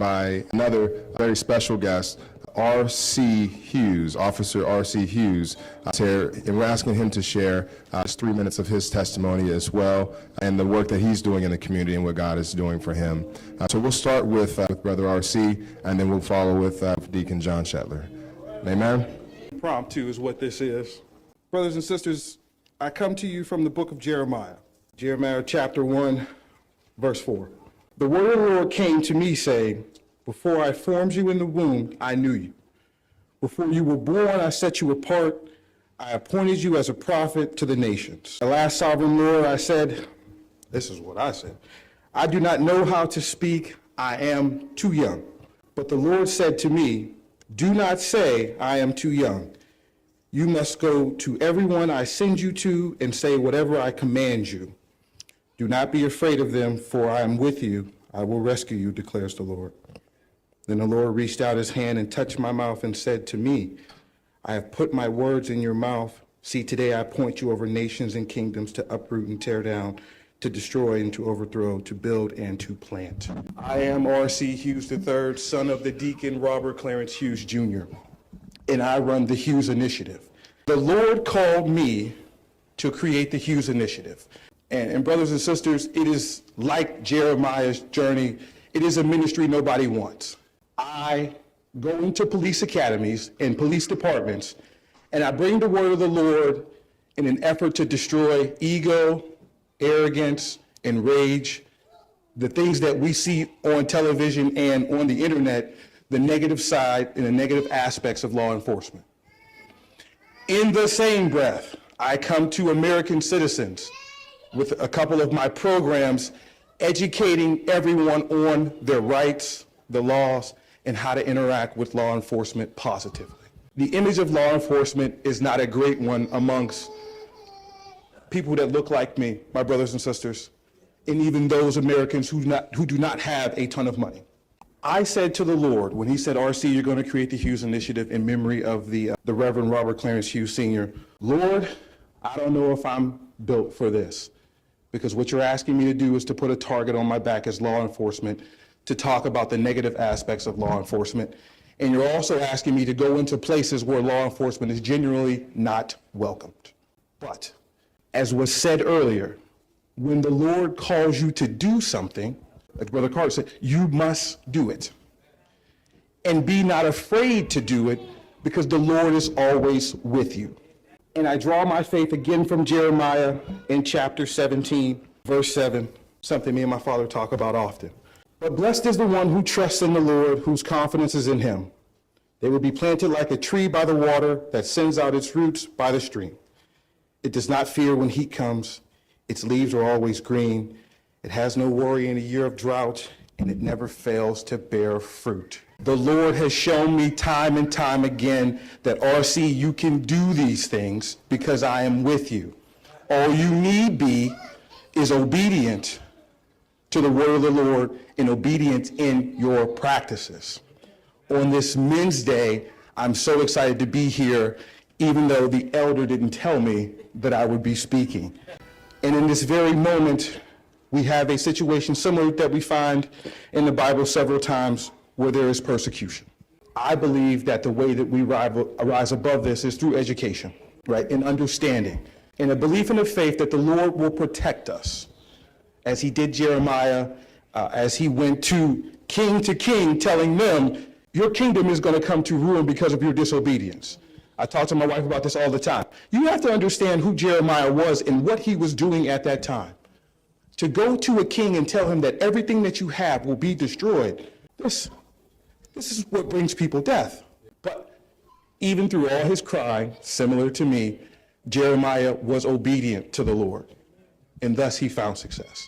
by another very special guest, R.C. Hughes, Officer R.C. Hughes, here, and we're asking him to share just 3 minutes of his testimony as well, and the work that he's doing in the community and what God is doing for him. So we'll start with Brother R.C., and then we'll follow with Deacon John Shetler. Amen. Impromptu is what this is. Brothers and sisters, I come to you from the book of Jeremiah. Jeremiah chapter 1, verse 4. The word of the Lord came to me, saying, before I formed you in the womb, I knew you. Before you were born, I set you apart. I appointed you as a prophet to the nations. Alas, sovereign Lord, I said, this is what I said, I do not know how to speak. I am too young. But the Lord said to me, do not say, I am too young. You must go to everyone I send you to and say whatever I command you. Do not be afraid of them, for I am with you. I will rescue you, declares the Lord. Then the Lord reached out his hand and touched my mouth and said to me, I have put my words in your mouth. See, today I appoint you over nations and kingdoms to uproot and tear down, to destroy and to overthrow, to build and to plant. I am R.C. Hughes III, son of the Deacon Robert Clarence Hughes, Jr., and I run the Hughes Initiative. The Lord called me to create the Hughes Initiative. And brothers and sisters, it is like Jeremiah's journey. It is a ministry nobody wants. I go into police academies and police departments, and I bring the word of the Lord in an effort to destroy ego, arrogance, and rage, the things that we see on television and on the internet, the negative side and the negative aspects of law enforcement. In the same breath, I come to American citizens with a couple of my programs, educating everyone on their rights, the laws, and how to interact with law enforcement positively. The image of law enforcement is not a great one amongst people that look like me, my brothers and sisters, and even those Americans who do not have a ton of money. I said to the Lord, when he said, R.C., you're going to create the Hughes Initiative in memory of the Reverend Robert Clarence Hughes, Sr., Lord, I don't know if I'm built for this, because what you're asking me to do is to put a target on my back as law enforcement, to talk about the negative aspects of law enforcement. And you're also asking me to go into places where law enforcement is genuinely not welcomed. But as was said earlier, when the Lord calls you to do something, like Brother Carter said, you must do it. And be not afraid to do it, because the Lord is always with you. And I draw my faith again from Jeremiah in chapter 17, verse 7, something me and my father talk about often. But blessed is the one who trusts in the Lord, whose confidence is in him. They will be planted like a tree by the water that sends out its roots by the stream. It does not fear when heat comes. Its leaves are always green. It has no worry in a year of drought, and it never fails to bear fruit. The Lord has shown me time and time again that, R.C., you can do these things because I am with you. All you need be is obedient to the word of the Lord and obedience in your practices. On this Men's Day, I'm so excited to be here, even though the elder didn't tell me that I would be speaking. And in this very moment, we have a situation similar that we find in the Bible several times where there is persecution. I believe that the way that we rise above this is through education, right, and understanding, and a belief in the faith that the Lord will protect us, as he did Jeremiah, as he went to king, telling them, your kingdom is going to come to ruin because of your disobedience. I talk to my wife about this all the time. You have to understand who Jeremiah was and what he was doing at that time. To go to a king and tell him that everything that you have will be destroyed, this is what brings people death. But even through all his crying, similar to me, Jeremiah was obedient to the Lord, and thus he found success.